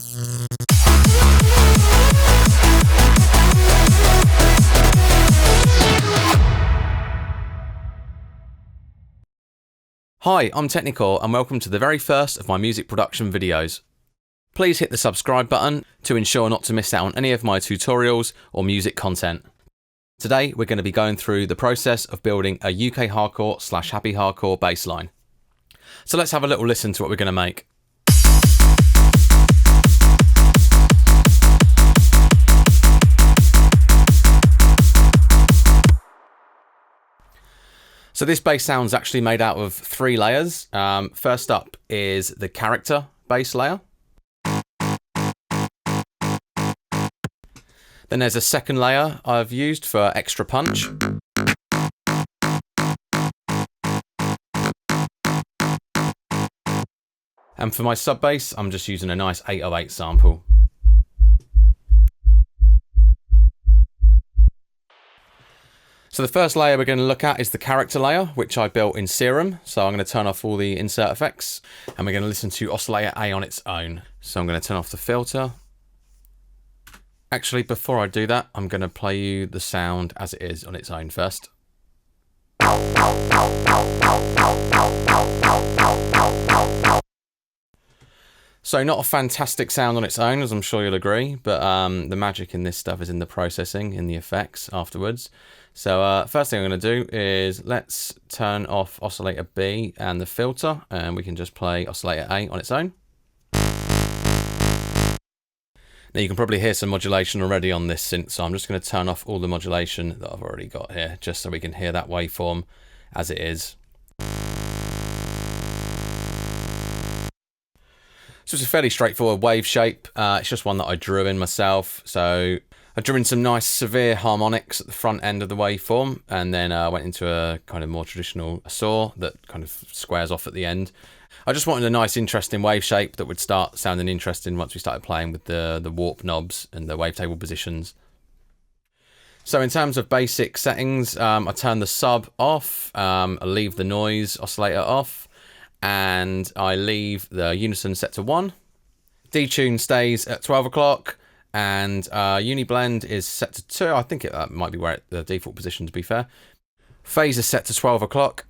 Hi, I'm Technikore and welcome to the very first of my music production videos. Please hit the subscribe button to ensure not to miss out on any of my tutorials or music content. Today we're going to be going through the process of building a UK hardcore / happy hardcore bass line. So let's have a little listen to what we're going to make. So this bass sound is actually made out of 3 layers. First up is the character bass layer. Then there's a second layer I've used for extra punch. And for my sub bass, I'm just using a nice 808 sample. So the first layer we're going to look at is the character layer, which I built in Serum. So I'm going to turn off all the insert effects and we're going to listen to oscillator A on its own. So I'm going to turn off the filter. Actually, before I do that, I'm going to play you the sound as it is on its own first. So not a fantastic sound on its own, as I'm sure you'll agree, but the magic in this stuff is in the processing, in the effects afterwards. So first thing I'm going to do is let's turn off oscillator B and the filter, and we can just play oscillator A on its own. Now you can probably hear some modulation already on this synth, so I'm just going to turn off all the modulation that I've already got here, just so we can hear that waveform as it is. So it's a fairly straightforward wave shape. It's just one that I drew in myself. So I drew in some nice severe harmonics at the front end of the waveform, and then I went into a kind of more traditional saw that kind of squares off at the end. I just wanted a nice interesting wave shape that would start sounding interesting once we started playing with the warp knobs and the wavetable positions. So in terms of basic settings, I turn the sub off, I leave the noise oscillator off, and I leave the unison set to 1. Detune stays at 12 o'clock, and Uniblend is set to 2. I think it might be where the default position, to be fair. Phase is set to 12 o'clock.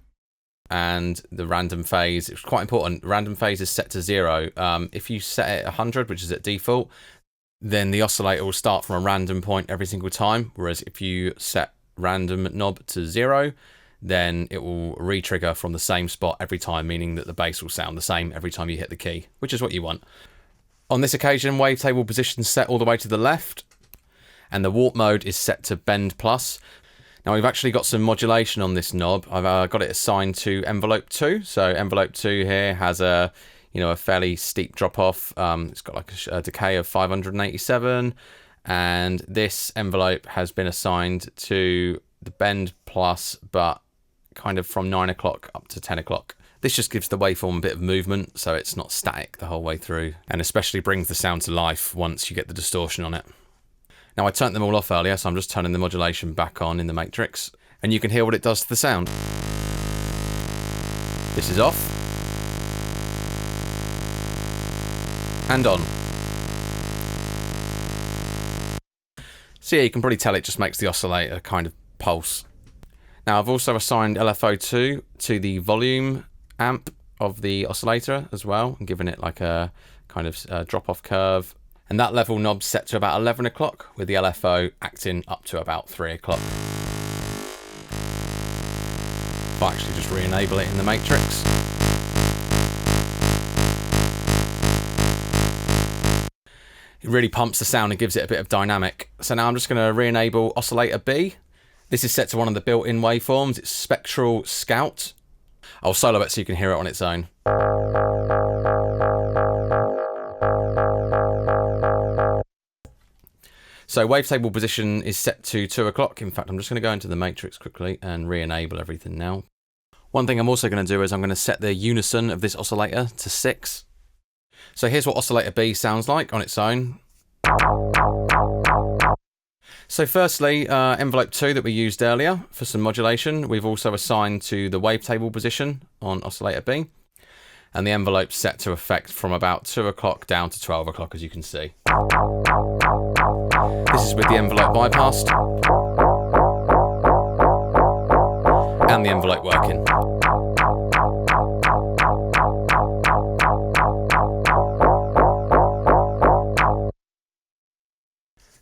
And the random phase, it's quite important, random phase is set to 0. If you set it 100, which is at default, then the oscillator will start from a random point every single time. Whereas if you set random knob to 0, then it will re-trigger from the same spot every time, meaning that the bass will sound the same every time you hit the key, which is what you want. On this occasion, wavetable position set all the way to the left, and the warp mode is set to bend plus. Now we've actually got some modulation on this knob. I've got it assigned to envelope 2. So envelope 2 here has a fairly steep drop off. It's got like a decay of 587, and this envelope has been assigned to the bend plus, but kind of from 9 o'clock up to 10 o'clock. This just gives the waveform a bit of movement, so it's not static the whole way through, and especially brings the sound to life once you get the distortion on it. Now I turned them all off earlier, so I'm just turning the modulation back on in the matrix, and you can hear what it does to the sound. This is off. And on. So yeah, you can probably tell it just makes the oscillator kind of pulse. Now I've also assigned LFO2 to the volume amp of the oscillator as well, and given it like a kind of drop-off curve. And that level knob's set to about 11 o'clock, with the LFO acting up to about 3 o'clock. I'll actually just re-enable it in the matrix. It really pumps the sound and gives it a bit of dynamic. So now I'm just going to re-enable oscillator B. This is set to one of the built-in waveforms. It's Spectral Scout. I'll solo it so you can hear it on its own. So wavetable position is set to 2 o'clock. In fact, I'm just going to go into the matrix quickly and re-enable everything now. One thing I'm also going to do is I'm going to set the unison of this oscillator to 6. So here's what oscillator B sounds like on its own. So firstly, envelope 2 that we used earlier for some modulation, we've also assigned to the wavetable position on oscillator B. and the envelope's set to effect from about 2 o'clock down to 12 o'clock, as you can see. This is with the envelope bypassed and the envelope working.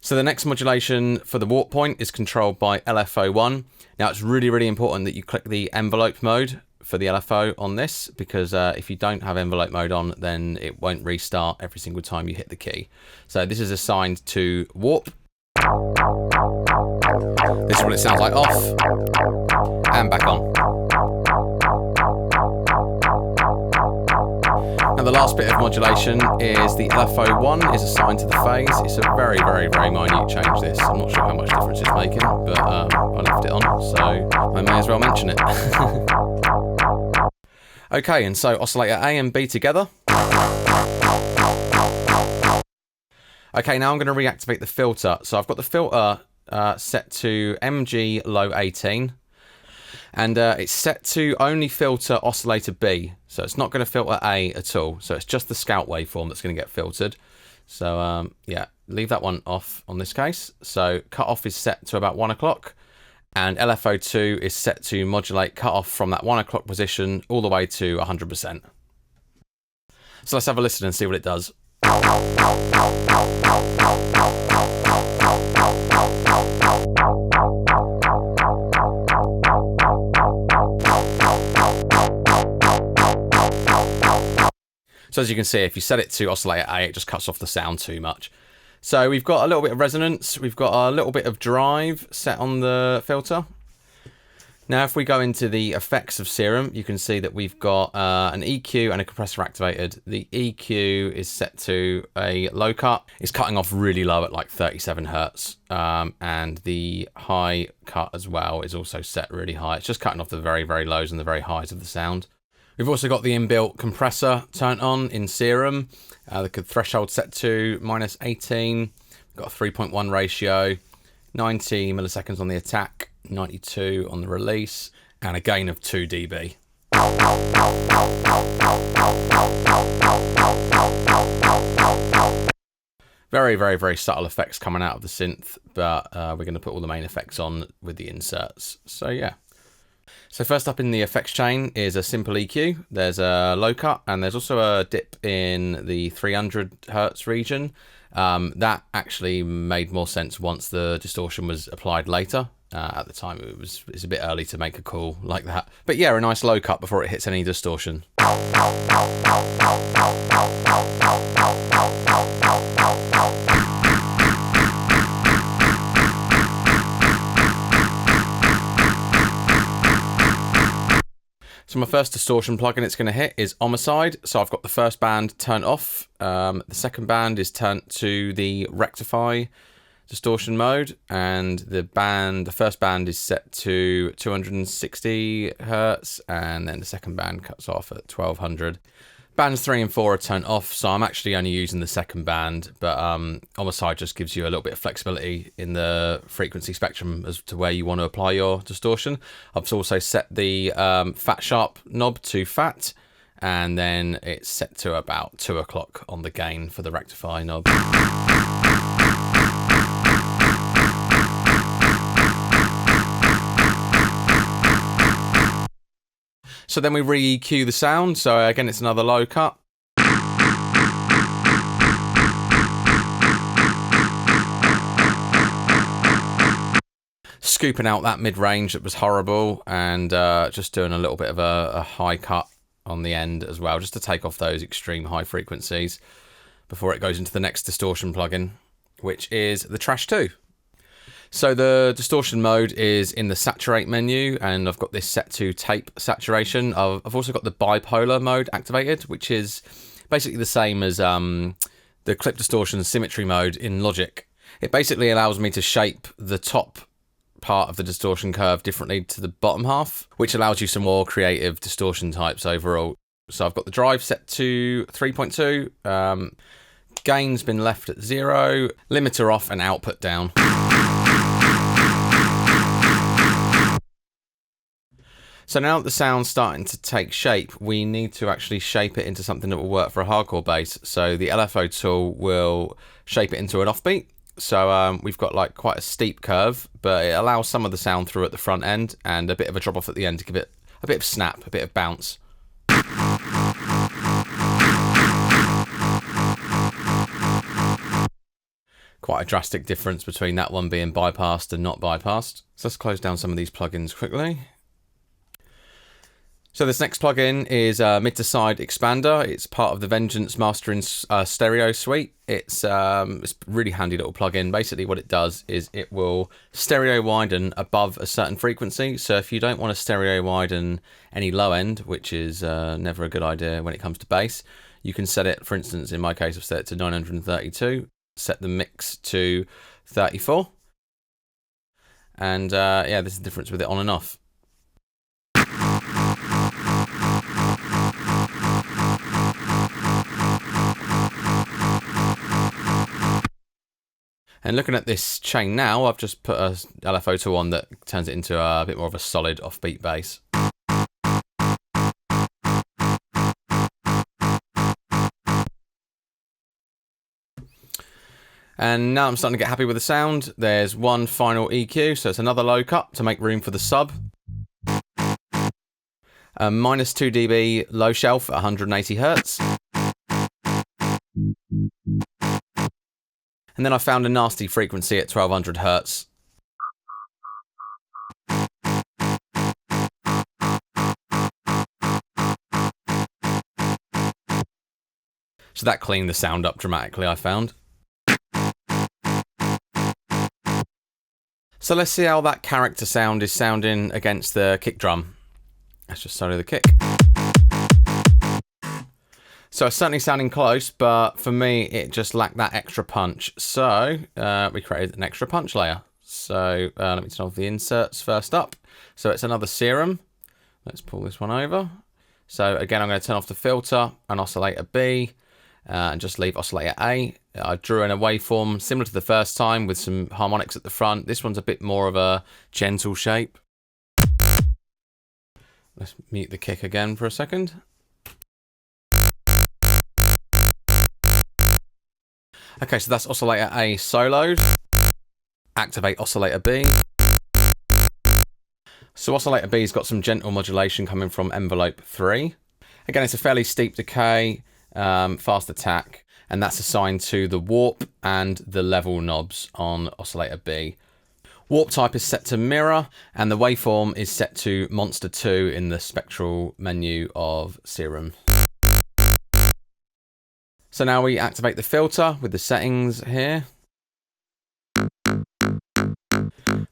So the next modulation for the warp point is controlled by LFO1. Now it's really, really important that you click the envelope mode for the LFO on this, because if you don't have envelope mode on, then it won't restart every single time you hit the key. So this is assigned to warp. This is what it sounds like off and back on. Now the last bit of modulation is the LFO1 is assigned to the phase. It's a very, very, very minute change this. I'm not sure how much difference it's making, but I left it on, so I may as well mention it. Okay, and so oscillator A and B together. Okay, now I'm going to reactivate the filter. So I've got the filter set to MG low 18. And it's set to only filter oscillator B, so it's not going to filter A at all. So it's just the scout waveform that's going to get filtered. So yeah, leave that one off on this case. So cutoff is set to about 1 o'clock, and LFO2 is set to modulate cutoff from that 1 o'clock position all the way to 100%. So let's have a listen and see what it does. So as you can see, if you set it to oscillator A, it just cuts off the sound too much. So we've got a little bit of resonance, we've got a little bit of drive set on the filter. Now if we go into the effects of Serum, you can see that we've got an EQ and a compressor activated. The EQ is set to a low cut. It's cutting off really low at like 37 Hertz. And the high cut as well is also set really high. It's just cutting off the very, very lows and the very highs of the sound. We've also got the inbuilt compressor turned on in Serum. The threshold set to -18. We've got a 3.1 ratio, 90 milliseconds on the attack, 92 on the release, and a gain of 2 dB. Very, very, very subtle effects coming out of the synth, but we're going to put all the main effects on with the inserts. So yeah. So first up in the effects chain is a simple EQ. There's a low cut, and there's also a dip in the 300 Hertz region. That actually made more sense once the distortion was applied later. At the time, it's a bit early to make a call like that. But yeah, a nice low cut before it hits any distortion. So my first distortion plugin it's going to hit is Homicide. So I've got the first band turned off. The second band is turned to the rectify distortion mode, and the first band is set to 260 Hertz, and then the second band cuts off at 1200. Bands 3 and 4 are turned off, so I'm actually only using the second band, but Homicide just gives you a little bit of flexibility in the frequency spectrum as to where you want to apply your distortion. I've also set the phat sharp knob to phat, and then it's set to about 2 o'clock on the gain for the rectify knob. So then we re-EQ the sound. So again, it's another low cut. Scooping out that mid-range that was horrible, and just doing a little bit of a high cut on the end as well, just to take off those extreme high frequencies before it goes into the next distortion plugin, which is the Trash 2. So the distortion mode is in the saturate menu, and I've got this set to tape saturation. I've also got the bipolar mode activated, which is basically the same as the clip distortion symmetry mode in Logic. It basically allows me to shape the top part of the distortion curve differently to the bottom half, which allows you some more creative distortion types overall. So I've got the drive set to 3.2, gain's been left at 0, limiter off and output down. So now that the sound's starting to take shape, we need to actually shape it into something that will work for a hardcore bass. So the LFO tool will shape it into an offbeat. So we've got like quite a steep curve, but it allows some of the sound through at the front end and a bit of a drop off at the end to give it a bit of snap, a bit of bounce. Quite a drastic difference between that one being bypassed and not bypassed. So let's close down some of these plugins quickly. So this next plugin is Mid to Side Expander. It's part of the Vengeance Mastering Stereo Suite. It's a really handy little plugin. Basically what it does is it will stereo widen above a certain frequency. So if you don't want to stereo widen any low end, which is never a good idea when it comes to bass, you can set it, for instance, in my case, I've set it to 932, set the mix to 34. And yeah, there's a difference with it on and off. And looking at this chain now, I've just put a LFO tool on that turns it into a bit more of a solid offbeat bass. And now I'm starting to get happy with the sound. There's one final EQ, so it's another low cut to make room for the sub. Minus 2 dB low shelf at 180 Hertz. And then I found a nasty frequency at 1200 Hertz. So that cleaned the sound up dramatically, I found. So let's see how that character sound is sounding against the kick drum. Let's just solo the kick. So it's certainly sounding close, but for me, it just lacked that extra punch. So we created an extra punch layer. So let me turn off the inserts first up. So it's another serum. Let's pull this one over. So again, I'm going to turn off the filter and oscillator B and just leave oscillator A. I drew in a waveform similar to the first time with some harmonics at the front. This one's a bit more of a gentle shape. Let's mute the kick again for a second. Okay, so that's oscillator A soloed. Activate oscillator B. So oscillator B's got some gentle modulation coming from envelope 3. Again, it's a fairly steep decay, fast attack, and that's assigned to the warp and the level knobs on oscillator B. Warp type is set to mirror, and the waveform is set to Monster 2 in the spectral menu of Serum. So now we activate the filter with the settings here.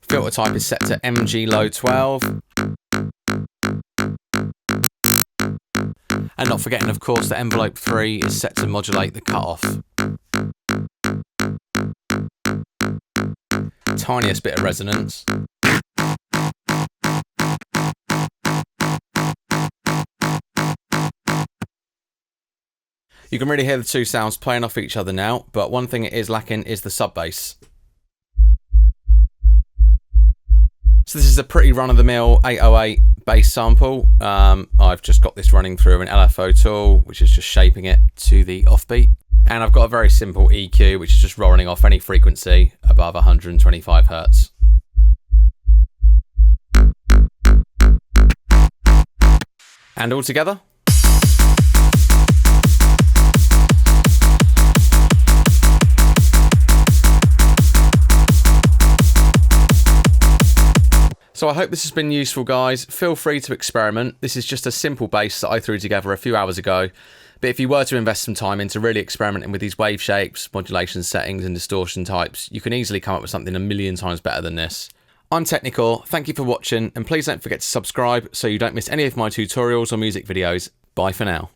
Filter type is set to MG low 12. And not forgetting, of course, that envelope 3 is set to modulate the cutoff. Tiniest bit of resonance. You can really hear the two sounds playing off each other now, but one thing it is lacking is the sub bass. So this is a pretty run-of-the-mill 808 bass sample. I've just got this running through an LFO tool, which is just shaping it to the offbeat. And I've got a very simple EQ, which is just rolling off any frequency above 125 Hertz. And all together. So I hope this has been useful, guys. Feel free to experiment. This is just a simple bass that I threw together a few hours ago. But if you were to invest some time into really experimenting with these wave shapes, modulation settings and distortion types, you can easily come up with something a million times better than this. I'm Technikore, thank you for watching, and please don't forget to subscribe so you don't miss any of my tutorials or music videos. Bye for now.